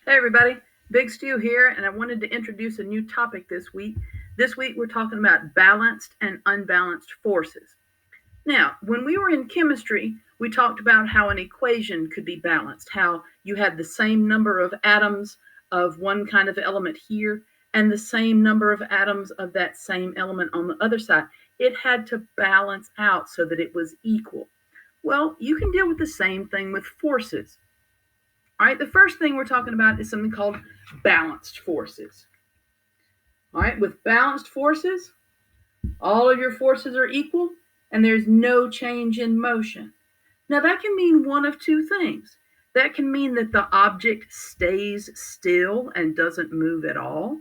Hey everybody, BigStew here, and I wanted to introduce a new topic this week. This week we're talking about balanced and unbalanced forces. Now, when we were in chemistry, we talked about how an equation could be balanced, how you had the same number of atoms of one kind of element here and the same number of atoms of that same element on the other side. It had to balance out so that it was equal. Well, you can deal with the same thing with forces. All right, the first thing we're talking about is something called balanced forces. All right, with balanced forces, all of your forces are equal and there's no change in motion. Now, that can mean one of two things. That can mean that the object stays still and doesn't move at all,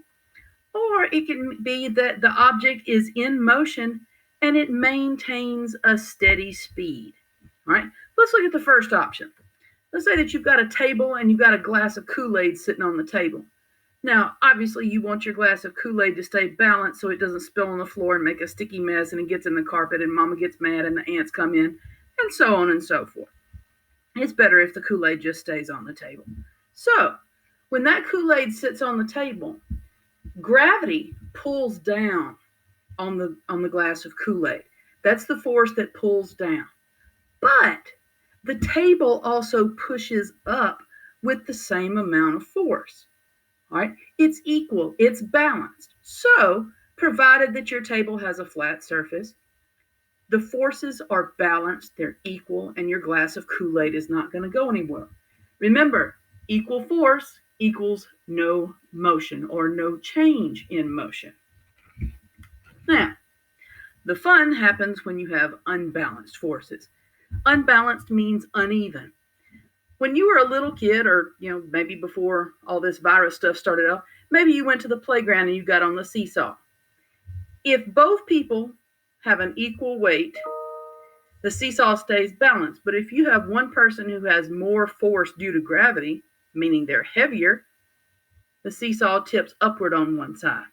or it can be that the object is in motion and it maintains a steady speed. All right, let's look at the first option. Let's say that you've got a table and you've got a glass of Kool-Aid sitting on the table. Now, obviously, you want your glass of Kool-Aid to stay balanced so it doesn't spill on the floor and make a sticky mess and it gets in the carpet and mama gets mad and the ants come in and so on and so forth. It's better if the Kool-Aid just stays on the table. So, when that Kool-Aid sits on the table, gravity pulls down on the glass of Kool-Aid. That's the force that pulls down. But the table also pushes up with the same amount of force. All right, it's equal, it's balanced. So, provided that your table has a flat surface, the forces are balanced, they're equal, and your glass of Kool-Aid is not going to go anywhere. Remember, equal force equals no motion or no change in motion. Now, the fun happens when you have unbalanced forces. Unbalanced means uneven. When you were a little kid, or maybe before all this virus stuff started up, maybe you went to the playground and you got on the seesaw. If both people have an equal weight, the seesaw stays balanced. But if you have one person who has more force due to gravity, meaning they're heavier, the seesaw tips upward on one side.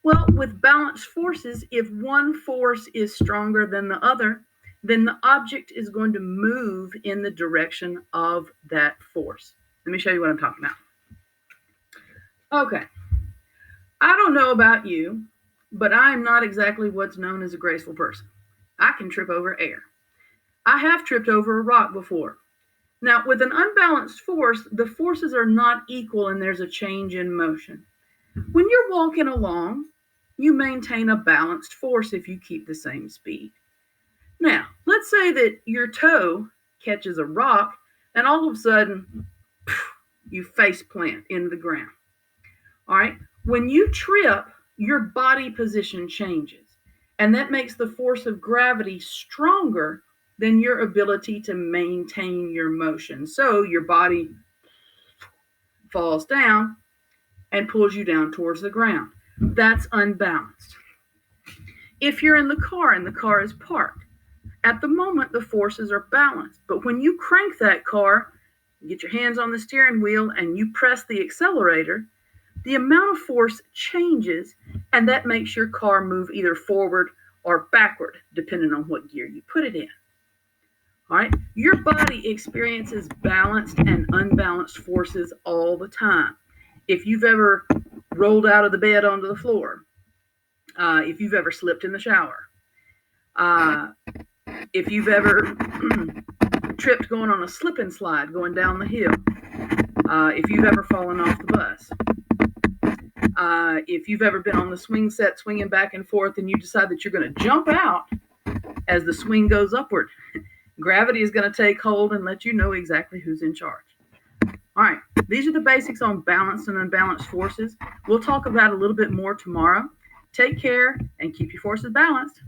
Well, with balanced forces, if one force is stronger than the other, then the object is going to move in the direction of that force. Let me show you what I'm talking about. Okay. I don't know about you, but I am not exactly what's known as a graceful person. I can trip over air. I have tripped over a rock before. Now, with an unbalanced force, the forces are not equal and there's a change in motion. When you're walking along, you maintain a balanced force if you keep the same speed. Now, let's say that your toe catches a rock and all of a sudden you face plant into the ground. All right. When you trip, your body position changes, and that makes the force of gravity stronger than your ability to maintain your motion. So your body falls down and pulls you down towards the ground. That's unbalanced. If you're in the car and the car is parked, at the moment, the forces are balanced. But when you crank that car, you get your hands on the steering wheel and you press the accelerator, the amount of force changes, and that makes your car move either forward or backward, depending on what gear you put it in. All right? Your body experiences balanced and unbalanced forces all the time. If you've ever rolled out of the bed onto the floor, if you've ever slipped in the shower, if you've ever tripped going on a slip and slide going down the hill, if you've ever fallen off the bus, if you've ever been on the swing set swinging back and forth and you decide that you're going to jump out as the swing goes upward, gravity is going to take hold and let you know exactly who's in charge. All right, these are the basics on balanced and unbalanced forces. We'll talk about a little bit more tomorrow. Take care and keep your forces balanced.